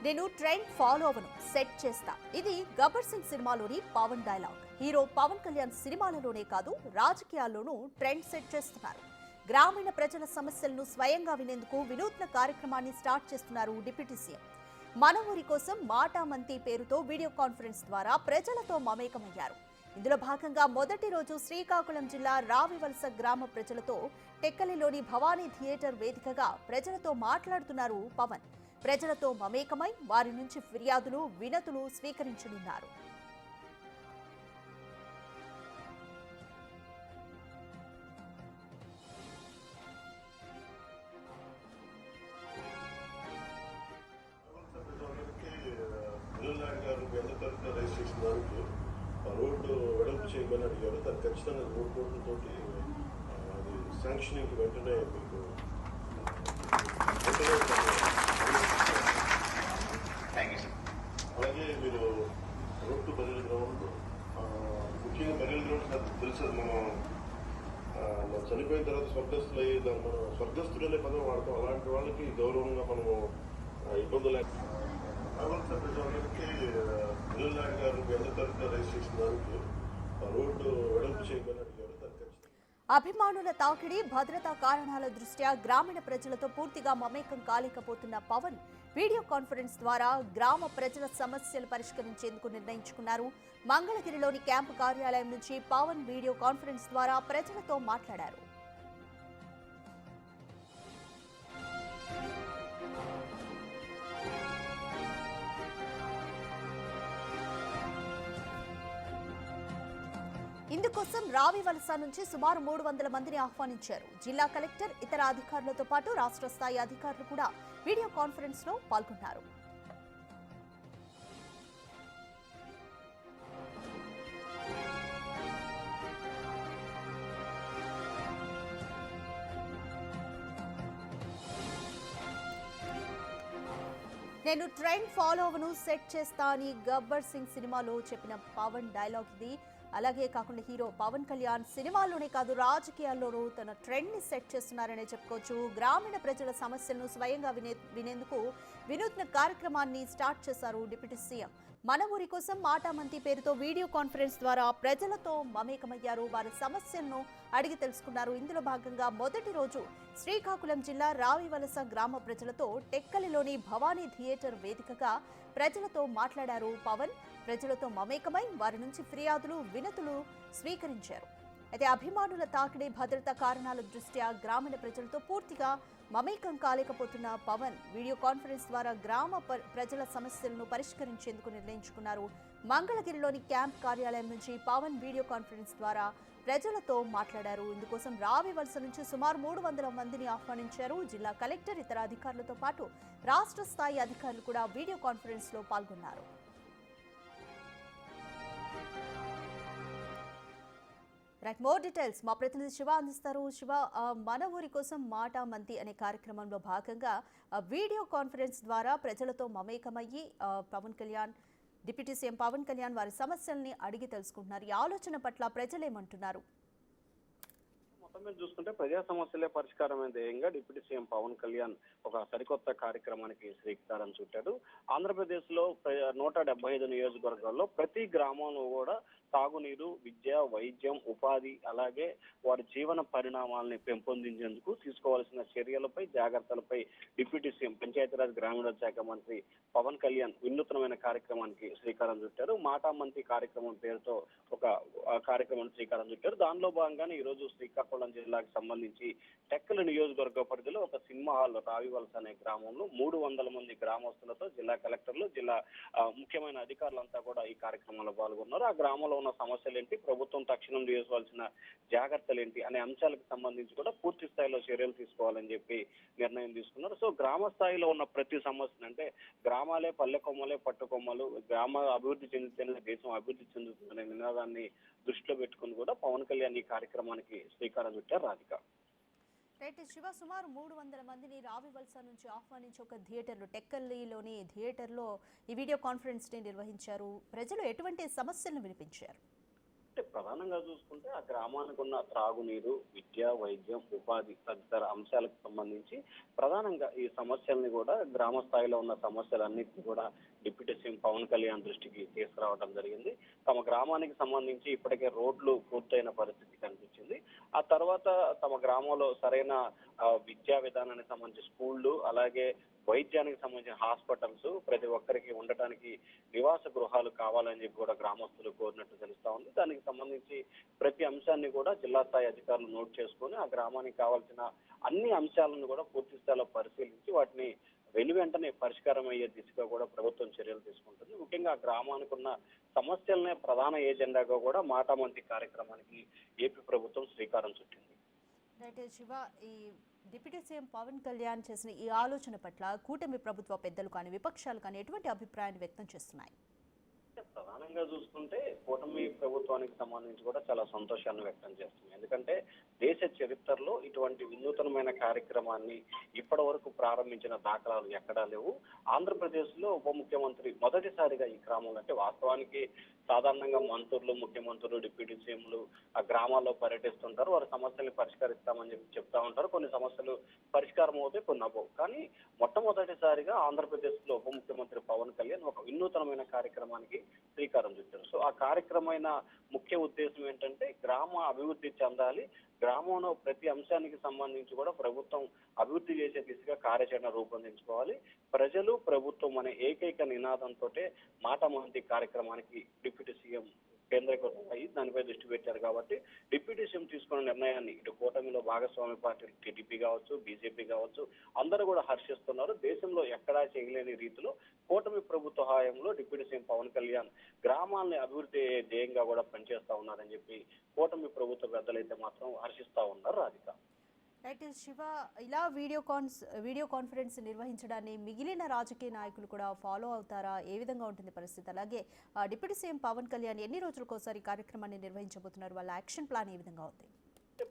నేను trend follow అవను, set చేస్తా. ఇది గబ్బర్ సింగ్ సినిమాలోని పవన్ డైలాగ్. హీరో పవన్ కళ్యాణ్ సినిమాలలోనే కాదు రాజకీయాల్లోనూ ట్రెండ్ సెట్ చేస్తున్నారు. గ్రామీణ ప్రజల సమస్యలను స్వయంగా వినేందుకు వినూత్న కార్యక్రమాన్ని స్టార్ట్ చేస్తున్నారు డిప్యూటీ సీఎం. మన ఊరి కోసం మాటామంతి పేరుతో వీడియో కాన్ఫరెన్స్ ద్వారా ప్రజలతో మమేకమయ్యారు. ఇందులో భాగంగా మొదటి రోజు శ్రీకాకుళం జిల్లా రావివలస గ్రామ ప్రజలతో టెక్కలిలోని భవానీ థియేటర్ వేదికగా ప్రజలతో మాట్లాడుతున్నారు పవన్. ప్రజలతో మమేకమై వారి నుంచి ఫిర్యాదులు, వినతులు స్వీకరించనున్నారు. రోడ్డు వెడల్పు చేయమని అడిగారు. దాన్ని ఖచ్చితంగా 3 కోట్లతోటి అది శాంక్షనింగ్ వెంటనే మీకు అలాగే మీరు రోడ్ టు బరియల్ గ్రౌండ్, ముఖ్యంగా బరియల్ గ్రౌండ్ నాకు తెలుసు. మనం చనిపోయిన తర్వాత స్వర్గస్థులు అయ్యి దాన్ని మనం స్వర్గస్థులు అనే పదం వాడతాం. అలాంటి వాళ్ళకి గౌరవంగా మనము ఇబ్బందులు ప్రజలకి పిల్లలాంటి గారు ఎంత తరఫున రిజిస్ట్రేషన్ దానికి రోడ్డు వెడల్పు చేయమని అడిగారు. అభిమానుల తాకిడి, భద్రతా కారణాల దృష్ట్యా గ్రామీణ ప్రజలతో పూర్తిగా మమేకం కాలేకపోతున్న పవన్ వీడియో కాన్ఫరెన్స్ ద్వారా గ్రామ ప్రజల సమస్యలు పరిష్కరించేందుకు నిర్ణయించుకున్నారు. మంగళగిరిలోని క్యాంపు కార్యాలయం నుంచి పవన్ వీడియో కాన్ఫరెన్స్ ద్వారా ప్రజలతో మాట్లాడారు. ఇందుకోసం రావివలస నుంచి సుమారు 300 మందిని ఆహ్వానించారు. జిల్లా కలెక్టర్, ఇతర అధికారులతో పాటు రాష్ట్ర స్థాయి అధికారులు కూడా వీడియో కాన్ఫరెన్స్ లో పాల్గొన్నారు. నేను ట్రెండ్ ఫాలో అవను, సెట్ చేస్తా అని గబ్బర్ సింగ్ సినిమాలో చెప్పిన పవన్ డైలాగ్ ఇది. అలాగే కాకుండా హీరో పవన్ కళ్యాణ్ సినిమాల్లోనే కాదు రాజకీయాల్లోనూ తన ట్రెండ్ ని సెట్ చేస్తున్నారనే చెప్పుకోవచ్చు. గ్రామీణ ప్రజల సమస్యలను స్వయంగా వినేందుకు వినూత్న కార్యక్రమాన్ని స్టార్ట్ చేశారు డిప్యూటీ సీఎం. మన ఊరి కోసం మాటామంతి పేరుతో వీడియో కాన్ఫరెన్స్ ద్వారా ప్రజలతో మమేకమయ్యారు. వారి సమస్యలను అడిగి తెలుసుకున్నారు. ఇందులో భాగంగా మొదటి రోజు శ్రీకాకుళం జిల్లా రావివలస గ్రామ ప్రజలతో టెక్కలిలోని భవానీ థియేటర్ వేదికగా ప్రజలతో మాట్లాడారు పవన్. ప్రజలతో మమేకమై వారి నుంచి ఫిర్యాదులు, వినతులు స్వీకరించారు. అయితే అభిమానుల తాకిడి, భద్రతా కారణాల దృష్ట్యా గ్రామీణ ప్రజలతో పూర్తిగా మమేకం కాలేకపోతున్న పవన్ వీడియో కాన్ఫరెన్స్ ద్వారా గ్రామ ప్రజల సమస్యలను పరిష్కరించేందుకు నిర్ణయించుకున్నారు. మంగళగిరిలోని క్యాంప్ కార్యాలయం నుంచి పవన్ వీడియో కాన్ఫరెన్స్ ద్వారా ప్రజలతో మాట్లాడారు. ఇందుకోసం రావివలస నుంచి సుమారు 300 మందిని ఆహ్వానించారు. జిల్లా కలెక్టర్, ఇతర అధికారులతో పాటు రాష్ట్ర స్థాయి అధికారులు కూడా వీడియో కాన్ఫరెన్స్ లో పాల్గొన్నారు. రైట్, మోర్ డీటెయిల్స్ మా ప్రతినిధి శివ అందిస్తారు. శివ, మన ఊరి కోసం మాటామంతి అనే కార్యక్రమంలో భాగంగా వీడియో కాన్ఫరెన్స్ ద్వారా ప్రజలతో మమేకమయ్యి డిప్యూటీ సీఎం పవన్ కళ్యాణ్ వారి సమస్యల్ని అడిగి తెలుసుకుంటున్నారు. ఈ ఆలోచన పట్ల ప్రజలేమంటున్నారు? మొత్తం మీద చూసుకుంటే ప్రజా సమస్యలే పరిష్కారమైన ధ్యేయంగా డిప్యూటీ సీఎం పవన్ కళ్యాణ్ ఒక సరికొత్త కార్యక్రమానికి శ్రీకారం చుట్టాడు. ఆంధ్రప్రదేశ్ లో 175 నియోజకవర్గాల్లో ప్రతి గ్రామంలో కూడా తాగునీరు, విద్య, వైద్యం, ఉపాధి, అలాగే వారి జీవన పరిణామాలని పెంపొందించేందుకు తీసుకోవాల్సిన చర్యలపై, జాగ్రత్తలపై డిప్యూటీ సీఎం పంచాయతీరాజ్ గ్రామీణ శాఖ మంత్రి పవన్ కళ్యాణ్ వినూత్నమైన కార్యక్రమానికి శ్రీకారం చుట్టారు. మాటామంతి కార్యక్రమం పేరుతో ఒక కార్యక్రమానికి శ్రీకారం చుట్టారు. దానిలో భాగంగానే ఈ రోజు శ్రీకాకుళం జిల్లాకు సంబంధించి టెక్కలి నియోజకవర్గ పరిధిలో ఒక సినిమా హాల్ రావివలస అనే గ్రామంలో 300 మంది గ్రామస్తులతో జిల్లా కలెక్టర్లు, జిల్లా ముఖ్యమైన అధికారులంతా కూడా ఈ కార్యక్రమంలో పాల్గొన్నారు. ఆ గ్రామంలో ఉన్న సమస్యలు ఏంటి, ప్రభుత్వం తక్షణం తీసుకోవాల్సిన జాగ్రత్తలు ఏంటి అనే అంశాలకు సంబంధించి కూడా పూర్తి స్థాయిలో చర్యలు తీసుకోవాలని చెప్పి నిర్ణయం తీసుకున్నారు. సో గ్రామ స్థాయిలో ఉన్న ప్రతి సమస్యను, అంటే గ్రామాలే పల్లె కొమ్మలే పట్టుకొమ్మలు, గ్రామ అభివృద్ధి చెందితేనే దేశం అభివృద్ధి చెందుతుందనే నినాదాన్ని దృష్టిలో పెట్టుకుని కూడా పవన్ కళ్యాణ్ ఈ కార్యక్రమానికి శ్రీకారం చుట్టారు. రాధిక, రైట్ శివ, సుమారు 300 మందిని రావివలస నుంచి ఆహ్వానించి ఒక థియేటర్లో, టెక్కలిలోని థియేటర్లో ఈ వీడియో కాన్ఫరెన్స్ ని నిర్వహించారు. ప్రజలు ఎటువంటి సమస్యలను వినిపించారు? అంటే ప్రధానంగా చూసుకుంటే ఆ గ్రామానికి ఉన్న త్రాగునీరు, విద్య, వైద్యం, ఉపాధి తదితర అంశాలకు సంబంధించి ప్రధానంగా ఈ సమస్యల్ని కూడా గ్రామ స్థాయిలో ఉన్న సమస్యలన్నింటినీ కూడా డిప్యూటీ సీఎం పవన్ కళ్యాణ్ దృష్టికి తీసుకురావడం జరిగింది. తమ గ్రామానికి సంబంధించి ఇప్పటికే రోడ్లు పూర్తయిన పరిస్థితి కనిపించింది. ఆ తర్వాత తమ గ్రామంలో సరైన విద్యా విధానానికి సంబంధించి స్కూళ్ళు, అలాగే వైద్యానికి సంబంధించిన హాస్పిటల్స్, ప్రతి ఒక్కరికి ఉండటానికి నివాస గృహాలు కావాలని చెప్పి కూడా గ్రామస్తులు కోరినట్టు తెలుస్తా ఉంది. దానికి సంబంధించి ప్రతి అంశాన్ని కూడా జిల్లా స్థాయి అధికారులు నోట్ చేసుకొని ఆ గ్రామానికి కావాల్సిన అన్ని అంశాలను కూడా పూర్తి స్థాయిలో పరిశీలించి వాటిని వెంటనే పరిష్కారం అయ్యే దిశగా కూడా ప్రభుత్వం చర్యలు తీసుకుంటుంది. ముఖ్యంగా ఆ గ్రామానికి ఉన్న సమస్యలనే ప్రధాన ఏజెండాగా కూడా మాటామంతి కార్యక్రమానికి ఏపీ ప్రభుత్వం శ్రీకారం చుట్టింది. రైట్ శివ, ఈ డిప్యూటీ సీఎం పవన్ కళ్యాణ్ చేసిన ఈ ఆలోచన పట్ల కూటమి ప్రభుత్వ పెద్దలు కానీ విపక్షాలు కానీ ఎటువంటి అభిప్రాయాన్ని వ్యక్తం చేస్తున్నాయి? ప్రధానంగా చూసుకుంటే కూటమి ప్రభుత్వానికి సంబంధించి కూడా చాలా సంతోషాన్ని వ్యక్తం చేస్తుంది. ఎందుకంటే దేశ చరిత్రలో ఇటువంటి వినూతనమైన కార్యక్రమాన్ని ఇప్పటి వరకు ప్రారంభించిన దాఖలాలు ఎక్కడా లేవు. ఆంధ్రప్రదేశ్ లో ఉప ముఖ్యమంత్రి మొదటిసారిగా ఈ గ్రామంలో, అంటే వాస్తవానికి సాధారణంగా మంత్రులు, ముఖ్యమంత్రులు, డిప్యూటీ సీఎంలు ఆ గ్రామాల్లో పర్యటిస్తుంటారు. వారి సమస్యల్ని పరిష్కరిస్తామని చెప్పి చెప్తా ఉంటారు. కొన్ని సమస్యలు పరిష్కారం అవుతాయి, కొన్ని అవ్వవు. కానీ మొట్టమొదటిసారిగా ఆంధ్రప్రదేశ్ లో ఉప ముఖ్యమంత్రి పవన్ కళ్యాణ్ ఒక వినూతనమైన కార్యక్రమానికి శ్రీకారం చుట్టారు. సో ఆ కార్యక్రమైన ముఖ్య ఉద్దేశం ఏంటంటే గ్రామ అభివృద్ధి చెందాలి, గ్రామంలో ప్రతి అంశానికి సంబంధించి కూడా ప్రభుత్వం అభివృద్ధి చేసే దిశగా కార్యాచరణ రూపొందించుకోవాలి, ప్రజలు ప్రభుత్వం అనే ఏకైక నినాదంతో మాటామంతి కార్యక్రమానికి డిప్యూటీ సీఎం కేంద్రీకృతం అయ్యి దానిపై దృష్టి పెట్టారు. కాబట్టి డిప్యూటీ సీఎం తీసుకున్న నిర్ణయాన్ని ఇటు కూటమిలో భాగస్వామి పార్టీలు టీడీపీ కావచ్చు, బీజేపీ కావచ్చు, అందరూ కూడా హర్షిస్తున్నారు. దేశంలో ఎక్కడా చేయలేని రీతిలో కూటమి ప్రభుత్వ హయాంలో డిప్యూటీ సీఎం పవన్ కళ్యాణ్ గ్రామాలని అభివృద్ధి ధ్యేయంగా కూడా పనిచేస్తా ఉన్నారని చెప్పి కూటమి ప్రభుత్వ పెద్దలైతే మాత్రం హర్షిస్తా ఉన్నారు. రాధిక. రైట్ శివ, ఇలా వీడియో కాన్ఫరెన్స్ నిర్వహించడాన్ని మిగిలిన రాజకీయ నాయకులు కూడా ఫాలో అవుతారా? ఏ విధంగా ఉంటుంది పరిస్థితి? అలాగే డిప్యూటీ సీఎం పవన్ కళ్యాణ్ ఎన్ని రోజులకోసారి కార్యక్రమాన్ని నిర్వహించబోతున్నారు? వాళ్ళ యాక్షన్ ప్లాన్ ఏ విధంగా ఉంది?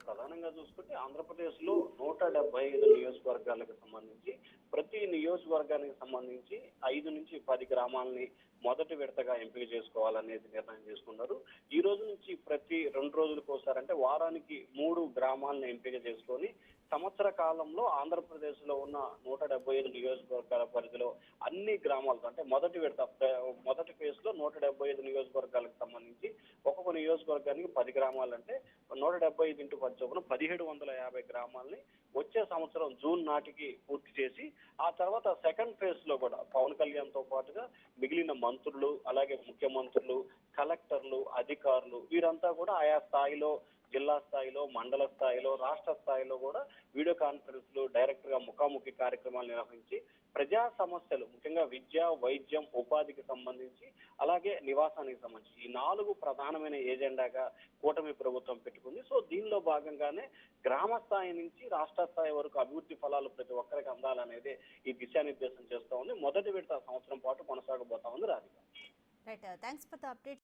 ప్రధానంగా చూసుకుంటే ఆంధ్రప్రదేశ్ లో 175 నియోజకవర్గాలకు సంబంధించి ప్రతి నియోజకవర్గానికి సంబంధించి 5 నుంచి 10 గ్రామాలని మొదటి విడతగా ఎంపిక చేసుకోవాలనేది నిర్ణయం చేసుకున్నారు. ఈ రోజు నుంచి ప్రతి 2 రోజులకు ఒకసారి, అంటే వారానికి 3 గ్రామాలను ఎంపిక చేసుకొని సంవత్సర కాలంలో ఆంధ్రప్రదేశ్ లో ఉన్న 175 నియోజకవర్గాల పరిధిలో అన్ని గ్రామాలతో, అంటే మొదటి ఫేజ్ లో 175 నియోజకవర్గాలకు సంబంధించి ఒక్కొక్క నియోజకవర్గానికి 10 గ్రామాలు, అంటే 175 × 10 చొప్పున 1750 గ్రామాలని వచ్చే సంవత్సరం జూన్ నాటికి పూర్తి చేసి ఆ తర్వాత సెకండ్ ఫేజ్ లో కూడా పవన్ కళ్యాణ్ తో పాటుగా మిగిలిన మంత్రులు, అలాగే ముఖ్యమంత్రులు, కలెక్టర్లు, అధికారులు వీరంతా కూడా ఆయా స్థాయిలో, జిల్లా స్థాయిలో, మండల స్థాయిలో, రాష్ట్ర స్థాయిలో కూడా వీడియో కాన్ఫరెన్స్ లో డైరెక్ట్ గా ముఖాముఖి కార్యక్రమాలు నిర్వహించి ప్రజా సమస్యలు, ముఖ్యంగా విద్య, వైద్యం, ఉపాధికి సంబంధించి, అలాగే నివాసానికి సంబంధించి ఈ 4 ప్రధానమైన ఏజెండాగా కూటమి ప్రభుత్వం పెట్టుకుంది. సో దీనిలో భాగంగానే గ్రామ స్థాయి నుంచి రాష్ట్ర స్థాయి వరకు అభివృద్ధి ఫలాలు ప్రతి ఒక్కరికి అందాలనేదే ఈ దిశానిర్దేశం చేస్తా ఉంది. మొదటి విడత సంవత్సరం పాటు కొనసాగబోతా ఉంది. Radhika. Right, thanks for the update.